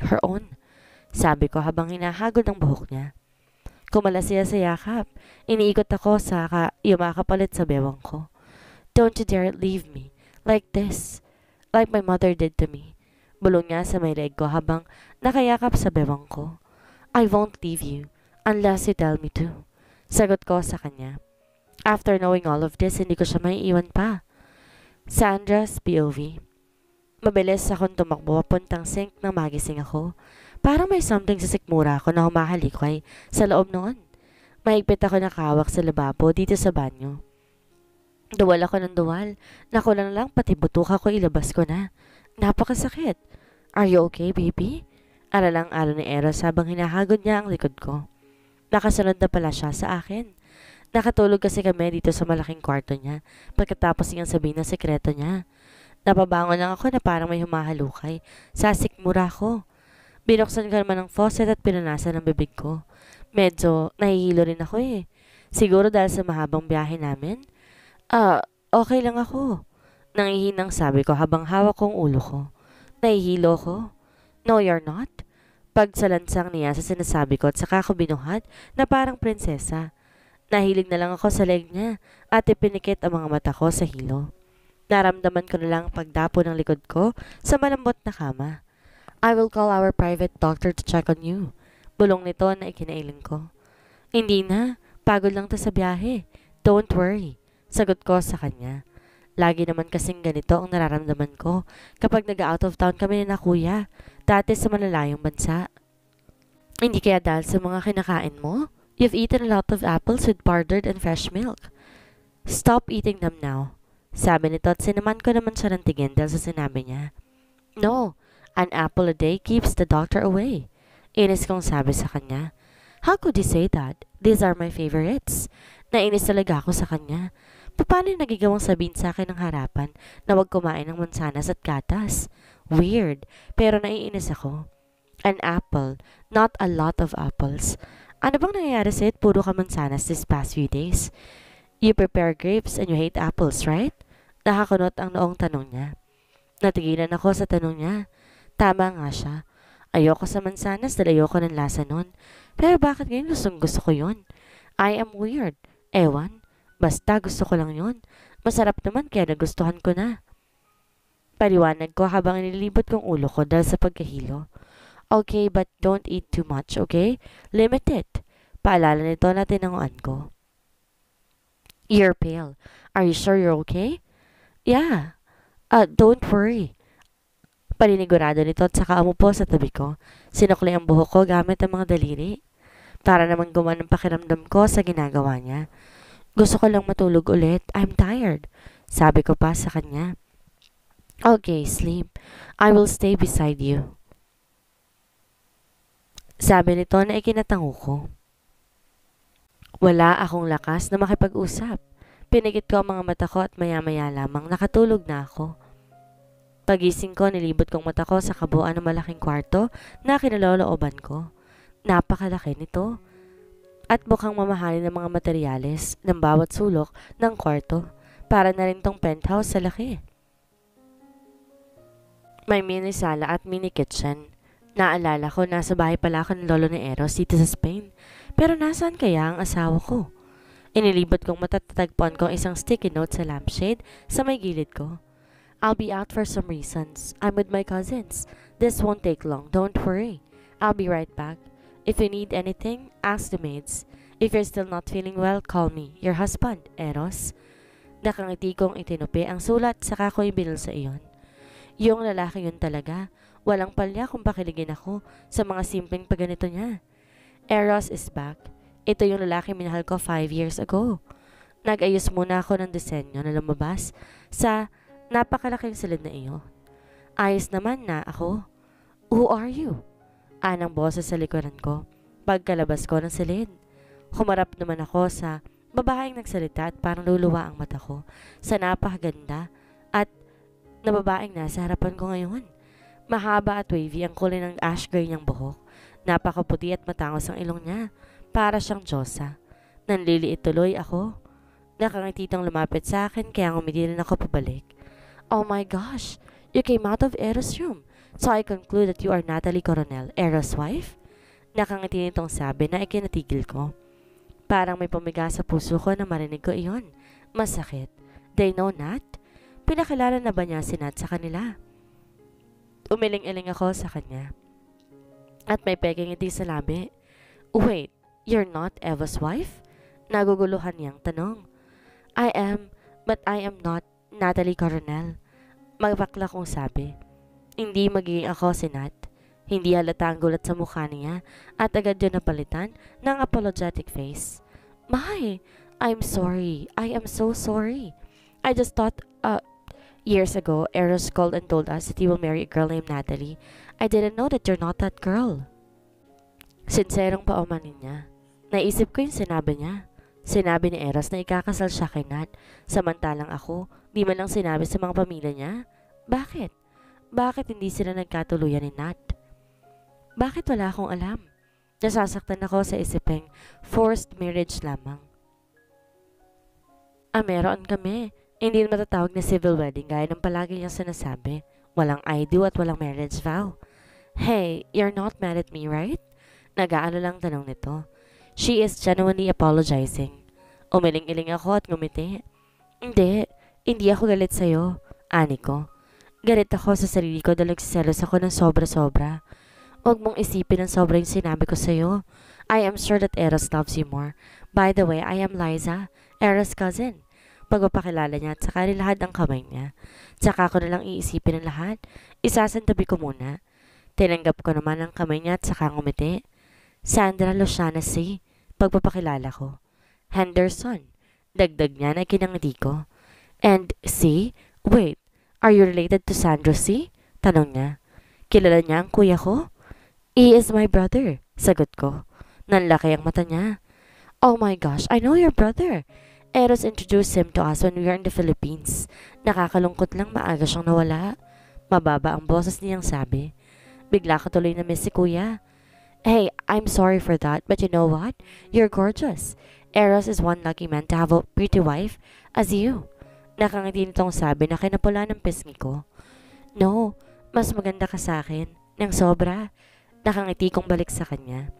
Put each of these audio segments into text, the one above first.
her own. Sabi ko habang hinahagod ang buhok niya. Kumalas siya sa yakap. Iniikot ako sa yumakap ulit sa bewang ko. Don't you dare leave me like this, like my mother did to me. Bulong niya sa may leg ko habang nakayakap sa bewang ko. I won't leave you unless you tell me to. Sagot ko sa kanya. After knowing all of this, hindi ko siya maiiwan pa. Sandra's POV. Mabilis akong tumakbo papuntang sink nang magising ako. Parang may something sa sikmura ko na humahalikway sa loob noon. Mahigpit ako nakahawak sa lababo dito sa banyo. Duwal ako ng duwal. Nakulang lang pati butuka ko ilabas ko na. Napakasakit. Are you okay, baby? Aralang-alo ni Eros habang hinahagod niya ang likod ko. Nakasunod na pala siya sa akin. Nakatulog kasi kami dito sa malaking kwarto niya pagkatapos niyang sabihin ng sekreto niya. Napabangon lang ako na parang may humahalukay sa sikmura ko. Binuksan ko naman ang faucet at pinunasan ang bibig ko. Medyo nahihilo rin ako eh. Siguro dahil sa mahabang biyahe namin. Okay lang ako. Nangihinang sabi ko habang hawak kong ulo ko. Nahihilo ko. No, you're not. Pagsalansang niya sa sinasabi ko at saka ko binuhat na parang prinsesa. Nahilig na lang ako sa leg niya at ipinikit ang mga mata ko sa hilo. Naramdaman ko na lang pagdapo ng likod ko sa malambot na kama. I will call our private doctor to check on you. Bulong nito na ikinailing ko. Hindi na, pagod lang to sa biyahe. Don't worry. Sagot ko sa kanya. Lagi naman kasing ganito ang nararamdaman ko kapag nag-out of town kami na kuya, dati sa malalayong bansa. Hindi kaya dahil sa mga kinakain mo? You've eaten a lot of apples with powdered and fresh milk. Stop eating them now. Sabi nito at sinaman ko naman siya ng tingin dahil sa sinabi niya. No, an apple a day keeps the doctor away. Inis kong sabi sa kanya. How could you say that? These are my favorites. Nainis talaga ako sa kanya. Paano nagigawang sabihin sa akin ng harapan na wag kumain ng mansanas at gatas? Weird, pero naiinis ako. An apple, not a lot of apples. Ano bang nangyayari sa'yo at puro ka mansanas this past few days? You prepare grapes and you hate apples, right? Nakakunot ang noong tanong niya. Natigilan ako sa tanong niya. Tama nga siya. Ayoko sa mansanas dahil ayoko ng lasa nun. Pero bakit ngayon gusto ko yun? I am weird. Ewan. Basta gusto ko lang yun. Masarap naman kaya nagustuhan ko na. Paliwanag ko habang nililibot kong ulo ko dahil sa pagkahilo. Okay, but don't eat too much, okay? Limit it. Paalala nito na tinanguan ko. You're pale. Are you sure you're okay? Yeah. Don't worry. Paninigurado nito at saka umupo sa tabi ko. Sinukli ang buhok ko gamit ang mga daliri. Para naman gumaan ang pakiramdam ko sa ginagawa niya. Gusto ko lang matulog ulit. I'm tired. Sabi ko pa sa kanya. Okay, sleep. I will stay beside you. Sabi nito na ikinatango ko. Wala akong lakas na makipag-usap. Pinigit ko ang mga mata ko at maya-maya lamang nakatulog na ako. Pagising ko, nilibot kong mata ko sa kabuuan ng malaking kwarto na kinalolooban ko. Napakalaki nito. At mukhang mamahalin ng mga materyales ng bawat sulok ng kwarto. Para na rin tong penthouse sa laki. May mini sala at mini kitchen. Naalala ko, nasa bahay pala ako ng lolo ni Eros dito sa Spain. Pero nasaan kaya ang asawa ko? Inilibot kong matatatagpuan ko isang sticky note sa lampshade sa may gilid ko. I'll be out for some reasons. I'm with my cousins. This won't take long, don't worry. I'll be right back. If you need anything, ask the maids. If you're still not feeling well, call me. Your husband, Eros. Nakangiti kong itinupi ang sulat saka ko ibinil sa iyon. Yung lalaki yun talaga. Walang palya kung pakiligin ako sa mga simpleng pagganito niya. Eros is back. Ito yung lalaki minahal ko 5 years ago. Nag-ayos muna ako ng disenyo na lumabas sa napakalaking silid na iyo. Ayos naman na ako. Who are you? Anang boses sa likuran ko. Pagkalabas ko ng silid. Humarap naman ako sa babaeng nagsalita at parang luluwa ang mata ko sa napakaganda at na babaeng nasa harapan ko ngayon. Mahaba at wavy ang kulay ng ash gray niyang buhok. Napakaputi at matangos ang ilong niya. Para siyang Diyosa. Nanliliit tuloy ako. Nakangititang lumapit sa akin kaya ngumiti rin ako pabalik. Oh my gosh! You came out of Eros' room. So I conclude that you are Natalie Coronel, Eros' wife? Nakangiti nitong sabi na ikinatigil ko. Parang may pumiga sa puso ko na marinig ko iyon. Masakit. They know Nat? Pinakilala na ba niya si Nat sa kanila? Umiling-iling ako sa kanya. At may peking ngiti sa labi. Wait, you're not Eva's wife? Naguguluhan niyang tanong. I am, but I am not Natalie Coronel. Magbakla kong sabi. Hindi magiging ako si Nat. Hindi halata ang gulat sa mukha niya at agad yun napalitan ng apologetic face. My, I'm sorry. I am so sorry. I just thought, years ago, Eros called and told us that he will marry a girl named Natalie. I didn't know that you're not that girl. Sinserong paumanin niya. Naisip ko yung sinabi niya. Sinabi ni Eros na ikakasal siya kay Nat. Samantalang ako, di man lang sinabi sa mga pamilya niya. Bakit? Bakit hindi sila nagkatuluyan ni Nat? Bakit wala akong alam? Nasasaktan ako sa isiping forced marriage lamang. Meron kami. Hindi matatawag na civil wedding gaya ng palagi niyang sinasabi. Walang I do at walang marriage vow. Hey, you're not mad at me, right? Nag-aano lang tanong nito. She is genuinely apologizing. Umiling-iling ako at ngumiti. Hindi ako galit sa'yo. Ani ko. Galit ako sa sarili ko dahil nagsiselos ako ng sobra-sobra. Huwag mong isipin ng sobra yung sinabi ko sa'yo. I am sure that Eros loves you more. By the way, I am Liza, Eros' cousin. Pagpapakilala niya at saka nilahad ang kamay niya. Saka ko nalang iisipin ang lahat. Isasantabi ko muna. Tinanggap ko naman ang kamay niya at saka ngumiti. Sandra Loshanasi, pagpapakilala ko. Henderson, dagdag niya na kinangiti ko. And C? Wait, are you related to Sandro C? Tanong niya. Kilala niya ang kuya ko? He is my brother, sagot ko. Nanlaki ang mata niya. Oh my gosh, I know your brother. Eros introduced him to us when we were in the Philippines. Nakakalungkot lang maaga siyang nawala. Mababa ang boses niyang sabi. Bigla ko tuloy na miss si kuya. Hey, I'm sorry for that, but you know what? You're gorgeous. Eros is one lucky man to have a pretty wife as you. Nakangiti nitong sabi na kinapula ng pisngi ko. No, mas maganda ka sa akin. Nang sobra. Nakangiti kong balik sa kanya.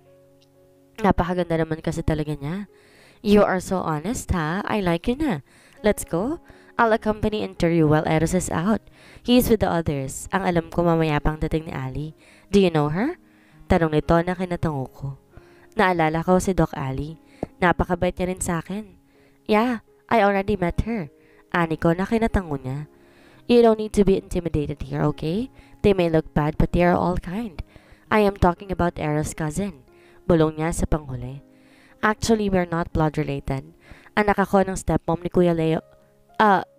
Napakaganda naman kasi talaga niya. You are so honest, ha? I like you na. Let's go. I'll accompany and tour you while Eros is out. He is with the others. Ang alam ko mamaya pang dating ni Ali. Do you know her? Tanong nito na kinatango ko. Naalala ko si Doc Ali. Napakabait niya rin sa akin. Yeah, I already met her. Ani ko na kinatango niya. You don't need to be intimidated here, okay? They may look bad but they are all kind. I am talking about Eros' cousin. Bulong niya sa panghuli. Actually, we're not blood related. Anak ako ng stepmom ni Kuya Leo.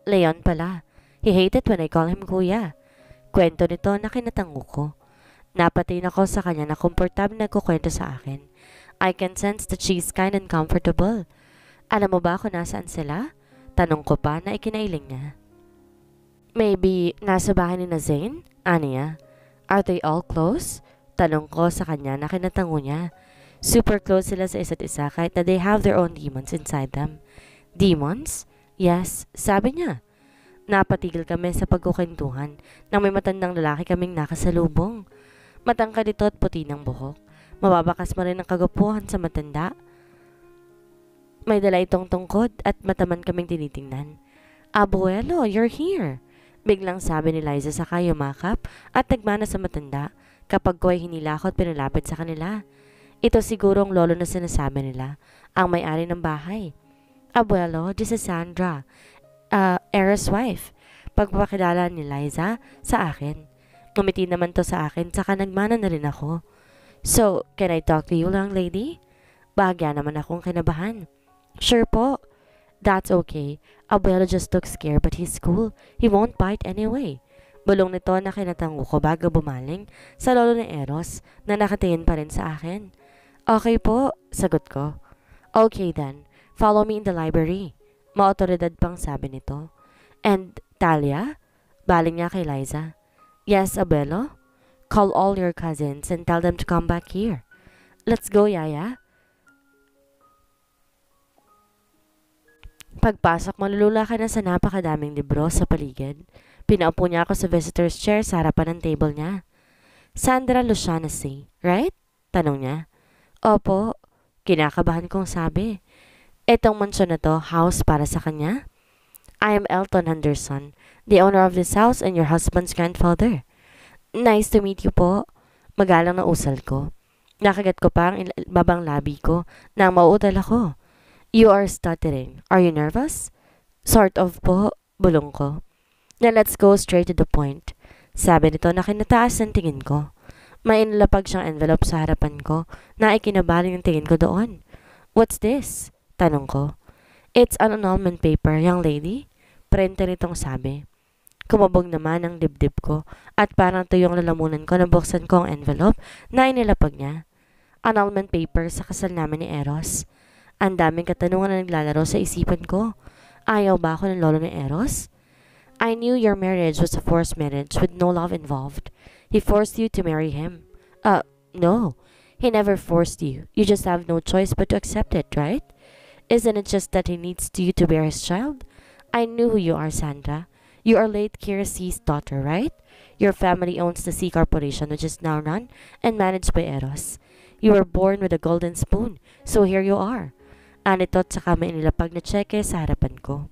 Leon pala. He hated when I call him Kuya. Kwento nito na kinatango ko. Napatin ako sa kanya na komportable nagkukwento sa akin. I can sense that she's kind and comfortable. Alam mo ba kung nasaan sila? Tanong ko pa na ikinailing niya. Maybe nasa bahay ni na Zane? Niya? Are they all close? Tanong ko sa kanya na kinatango niya. Super close sila sa isa't isa kahit na they have their own demons inside them. Demons? Yes, sabi niya. Napatigil kami sa pagkukwentuhan nang may matandang lalaki kaming nakasalubong. Matangkad ito at puti ng buhok. Mababakas mo rin ang kagapuhan sa matanda. May dala itong tungkod at mataman kaming tinitingnan. Abuelo, you're here. Biglang sabi ni Liza sa yumakap at nagmana sa matanda kapag ko ay hinilakot pinalapit sa kanila. Ito siguro ang lolo na sinasabi nila, ang may-ari ng bahay. Abuelo, this is Sandra, Eros' wife. Pagpapakilala ni Liza sa akin. Ngumiti naman to sa akin, saka nagmana na rin ako. So, can I talk to you lang, lady? Bahagya naman akong kinabahan. Sure po. That's okay. Abuelo just look scared but he's cool. He won't bite anyway. Bulong nito na kinatango ko bago bumaling sa lolo ni Eros na nakatingin pa rin sa akin. Okay po, sagot ko. Okay then, follow me in the library. Maotoridad pang sabi nito. And Talia? Baling niya kay Liza. Yes, Abuelo? Call all your cousins and tell them to come back here. Let's go, Yaya. Pagpasok, malulula ka na sa napakadaming libro sa paligid. Pinaupo niya ako sa visitor's chair sa harapan ng table niya. Sandra Lucianacy, right? Tanong niya. Opo. Kinakabahan kong sabi. Etong mansyon na to, house para sa kanya? I am Elton Henderson, the owner of this house and your husband's grandfather. Nice to meet you po. Magalang na usal ko. Nakagat ko pa ang babang labi ko nang mauutal ako. You are stuttering. Are you nervous? Sort of po, bulong ko. Now let's go straight to the point. Sabi nito na kinataas ang tingin ko. May inilapag siyang envelope sa harapan ko na ikinabaling ang tingin ko doon. What's this? Tanong ko. It's an annulment paper, young lady. Printer nitong sabi. Kumabog naman ang dibdib ko at parang tuyong lalamunan ko na buksan ko ang envelope na inilapag niya. Annulment paper sa kasal namin ni Eros. Ang daming katanungan na naglalaro sa isipan ko. Ayaw ba ako ng lolo ni Eros? I knew your marriage was a forced marriage with no love involved. He forced you to marry him. No. He never forced you. You just have no choice but to accept it, right? Isn't it just that he needs you to bear his child? I knew who you are, Sandra. You are late Kira C's daughter, right? Your family owns the C Corporation, which is now run and managed by Eros. You were born with a golden spoon, so here you are. Anito't saka may inilapag na tseke sa harapan ko.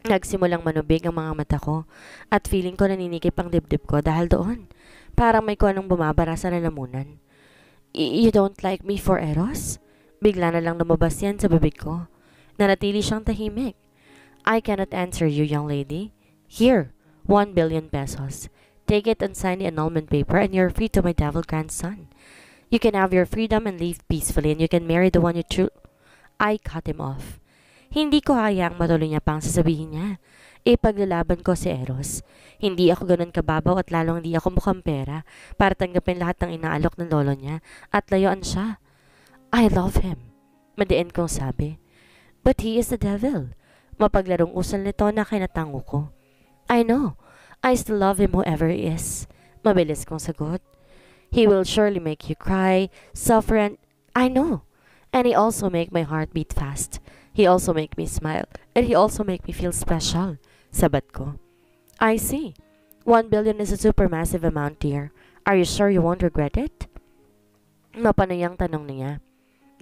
Nagsimulang manubig ang mga mata ko at feeling ko naninikip ang dibdib ko dahil doon. Parang may kuanong bumabara sa lalamunan. You don't like me for Eros? Bigla na lang lumabas yan sa bibig ko. Nanatili siyang tahimik. I cannot answer you, young lady. Here, 1 billion pesos. Take it and sign the annulment paper and you're free to my devil grandson. You can have your freedom and leave peacefully and you can marry the one you I cut him off. Hindi ko hayaang matuloy niya pang sasabihin niya. Ipaglalaban ko si Eros. Hindi ako ganun kababaw at lalong hindi ako mukhang pera para tanggapin lahat ng inaalok ng lolo niya at layuan siya. I love him. Madiin kong sabi. But he is the devil. Mapaglarong usal nito na kinatango ko. I know. I still love him whoever he is. Mabilis kong sagot. He will surely make you cry, suffer and... I know. And he also make my heart beat fast. He also make me smile. And he also make me feel special. Sabat ko. I see. 1 billion is a supermassive amount, dear. Are you sure you won't regret it? Mapanayang tanong niya.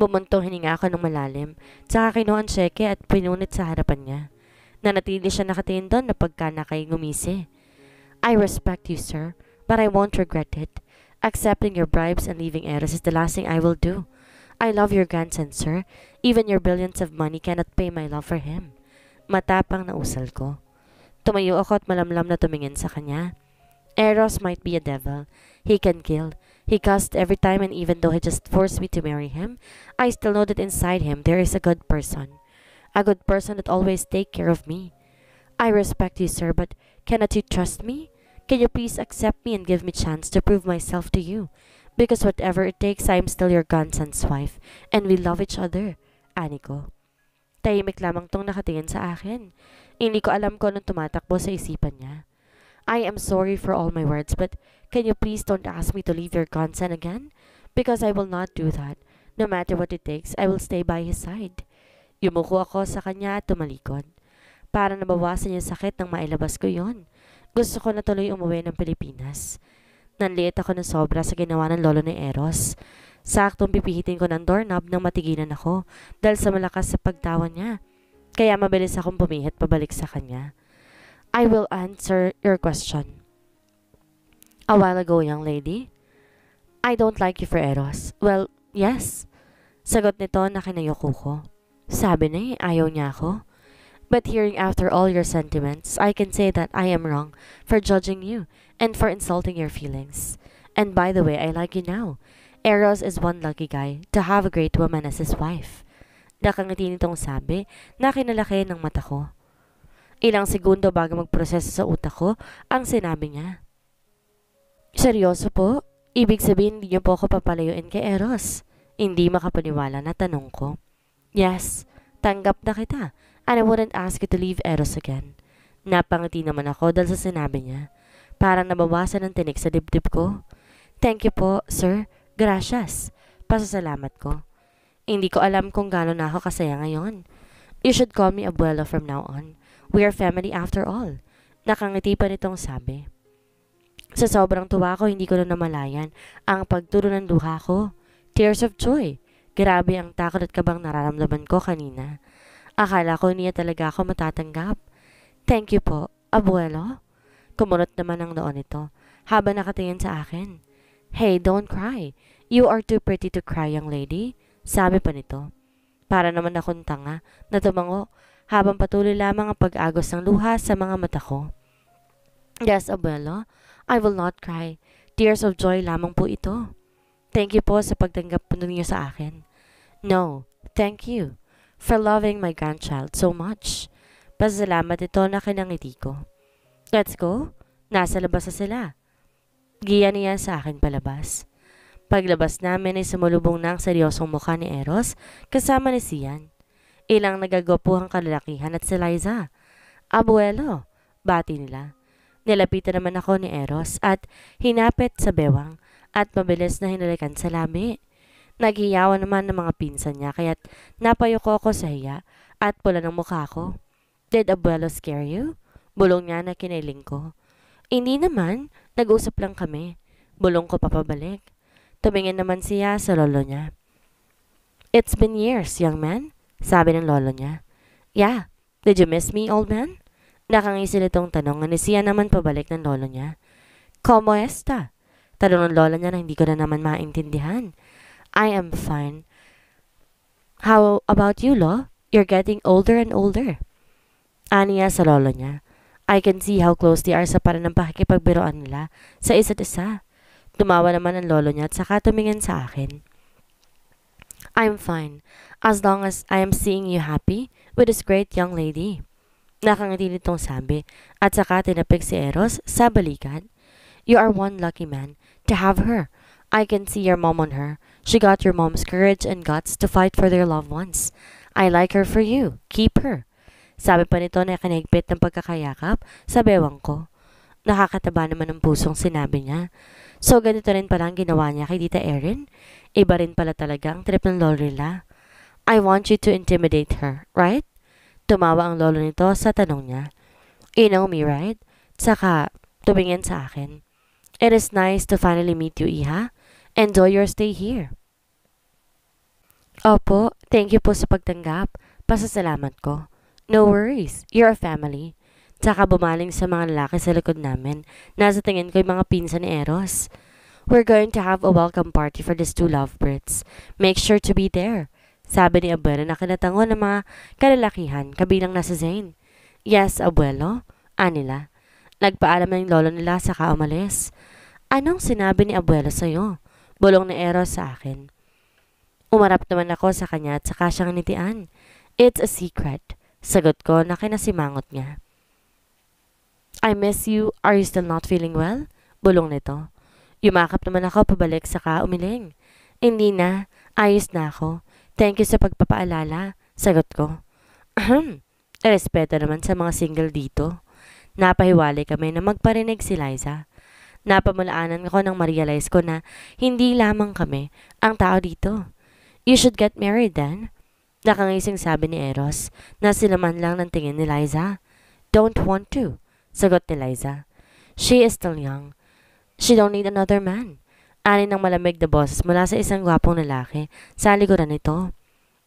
Bumuntong hininga ako ng malalim, tsaka kinuha ang tseke at pinunit sa harapan niya. Nanatili siya nakatingin doon na pagka nakay ngumisi. I respect you, sir, but I won't regret it. Accepting your bribes and leaving Eros is the last thing I will do. I love your grandson, sir. Even your billions of money cannot pay my love for him. Matapang na usal ko. Tumayo ako at malamlam na tumingin sa kanya. Eros might be a devil. He can kill. He cussed every time and even though he just forced me to marry him, I still know that inside him there is a good person. A good person that always take care of me. I respect you, sir, but cannot you trust me? Can you please accept me and give me chance to prove myself to you? Because whatever it takes, I am still your grandson's wife, and we love each other. Ani ko. Tahimik lamang tong nakatingin sa akin. Hindi ko alam kung anong tumatakbo sa isipan niya. I am sorry for all my words, but can you please don't ask me to leave your grandson again? Because I will not do that. No matter what it takes, I will stay by his side. Yumuko ako sa kanya at tumalikod. Para nabawasan yung sakit nang mailabas ko yon. Gusto ko na tuloy umuwi ng Pilipinas. Nanliit ako ng sobra sa ginawa ng lolo ni Eros. Saktong pipihitin ko ng doorknob nang matigilan ako dahil sa malakas sa pagtawan niya. Kaya mabilis akong pumihit pabalik sa kanya. I will answer your question. A while ago, young lady. I don't like you for Eros. Well, yes. Sagot nito na kinayoko ko. Sabi na ayaw niya ako. But hearing after all your sentiments, I can say that I am wrong for judging you and for insulting your feelings. And by the way, I like you now. Eros is one lucky guy to have a great woman as his wife. Nakangiti nitong sabi na kinalaki ng mata ko. Ilang segundo bago magproseso sa utak ko, ang sinabi niya. Seryoso po? Ibig sabihin hindi niyo po ako papalayuin kay Eros? Hindi makapaniwala na tanong ko. Yes, tanggap na kita. And I wouldn't ask you to leave Eros again. Napangiti naman ako dahil sa sinabi niya. Parang nabawasan ng tinik sa dibdib ko. Thank you po, sir. Gracias. Pasasalamat ko. Hindi ko alam kung gano'n na ako kasaya ngayon. You should call me abuelo from now on. We are family after all. Nakangiti pa nitong sabi. Sa sobrang tuwa ko, hindi ko na namalayan ang pagturo ng luha ko. Tears of joy. Grabe ang takot at kabang nararamdaman ko kanina. Akala ko niya talaga ako matatanggap. Thank you po, abuelo. Kumunot naman ang noon nito habang nakatingin sa akin. Hey, don't cry. You are too pretty to cry, young lady. Sabi pa nito. Para naman akong tanga na tumango habang patuloy lamang ang pag-agos ng luha sa mga mata ko. Yes, abuelo. I will not cry. Tears of joy lamang po ito. Thank you po sa pagtanggap po ninyo sa akin. No, thank you for loving my grandchild so much. Pasalamat ito na kinangiti ko. Let's go. Nasa labas na sila. Giya niya sa akin palabas. Paglabas namin ay sumulubong na ang seryosong mukha ni Eros kasama ni Sian. Ilang nagagwapuhang kalalakihan at si Liza. Abuelo, bati nila. Nilapitan naman ako ni Eros at hinapit sa bewang at mabilis na hinalikan sa labi. Naghiyawan naman ng mga pinsan niya kaya't napayuko ako sa hiya at pula ng mukha ko. Did abuelo scare you? Bulong niya na kiniling ko. Hindi naman, nag-usap lang kami. Bulong ko papabalik. Tumingin naman siya sa lolo niya. It's been years, young man, sabi ng lolo niya. Yeah, did you miss me, old man? Nakangisi nitong tanong na siya naman pabalik ng lolo niya. Como esta? Tanong ng lolo niya na hindi ko na naman maintindihan. I am fine. How about you, Lo? You're getting older and older. Aniya sa lolo niya. I can see how close they are sa parang ng pakikipagbiroan nila sa isa't isa. Tumawa naman ang lolo niya at saka tumingin sa akin. I'm fine, as long as I am seeing you happy with this great young lady. Nakangiti nitong sabi at saka tinapik si Eros sa balikat. You are one lucky man to have her. I can see your mom on her. She got your mom's courage and guts to fight for their loved ones. I like her for you. Keep her. Sabi pa nito na kanigpit ng pagkakayakap sa bewang ko. Nakakataba naman ng pusong sinabi niya. So ganito rin pala ang ginawa niya kay Tita Erin? Iba rin pala talaga ang trip ng Lorilla. I want you to intimidate her, right? Tumawa ang lolo nito sa tanong niya. You know me, right? Saka tumingin sa akin. It is nice to finally meet you, Iha. Enjoy your stay here. Opo, thank you po sa pagtanggap. Pasasalamat ko. No worries, you're a family. Tsaka bumaling sa mga lalaki sa likod namin. Nasa tingin ko yung mga pinsan ni Eros. We're going to have a welcome party for these two lovebirds. Make sure to be there. Sabi ni abuelo na kinatango ng mga kalalakihan kabilang na si Zane. Yes, abuelo. Anila. Nagpaalam na yung lolo nila saka umalis. Anong sinabi ni abuelo sa'yo? Bulong ni Eros sa akin. Umarap naman ako sa kanya at saka siyang nitian. It's a secret. Sagot ko na kinasimangot niya. I miss you. Are you still not feeling well? Bulong nito. Yumakap naman ako pabalik saka umiling. Hindi na. Ayos na ako. Thank you sa pagpapaalala. Sagot ko. Ahem. Respeto naman sa mga single dito. Napahiwalay kami na magparinig si Liza. Napamulaanan ako nang ma-realize ko na hindi lamang kami ang tao dito. You should get married then. Nakangising sabi ni Eros na sinaman lang ng tingin ni Liza. Don't want to. Sagot ni Liza. She is still young. She don't need another man. Ani ng malamig na boses mula sa isang gwapong lalaki sa likuran nito.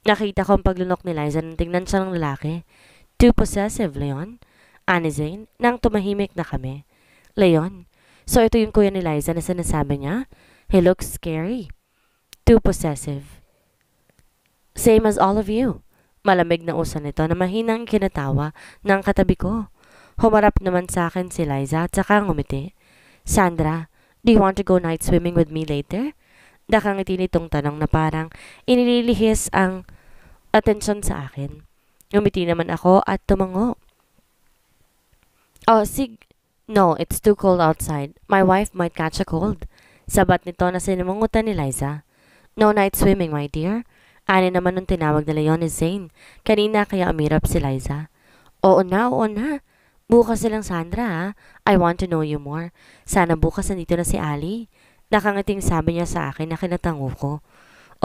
Nakita ko ang paglunok ni Liza nang tingnan siya ng lalaki. Too possessive, Leon. Ani Zane, nang tumahimik na kami. Leon, so ito yung kuya ni Liza na sinasabi niya? He looks scary. Too possessive. Same as all of you. Malamig na usan nito na mahinang kinatawa ng katabi ko. Humarap naman sa akin si Liza at saka ngumiti. Sandra, do you want to go night swimming with me later? Nakangiti nitong tanong na parang inililihis ang atensyon sa akin. Ngumiti naman ako at tumango. Oh, no, it's too cold outside. My wife might catch a cold. Sabat nito na sinimungutan ni Liza. No night swimming, my dear. Ani naman nung tinawag na Leon ni Zane. Kanina kaya umirap si Liza. Oo na, oo na. Bukas silang Sandra ha. I want to know you more. Sana bukas nandito na si Ali. Nakangating sabi niya sa akin na kinatango ko.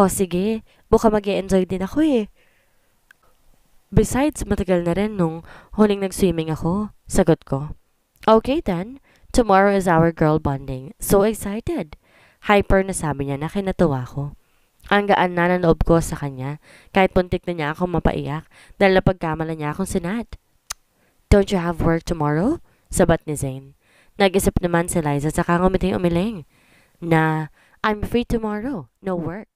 O sige, buka mag-e-enjoy din ako eh. Besides, matagal na rin nung huling nag-swimming ako. Sagot ko. Okay then, Tomorrow is our girl bonding. So excited. Hyper na sabi niya na kinatuwa ko. Ang gaan na ng loob ko sa kanya, kahit puntik na niya akong mapaiyak dahil napagkamala niya akong sinad. Don't you have work tomorrow? Sabat ni Zane. Nag-isip naman si Liza sa kangumiting umiling na I'm free tomorrow, no work.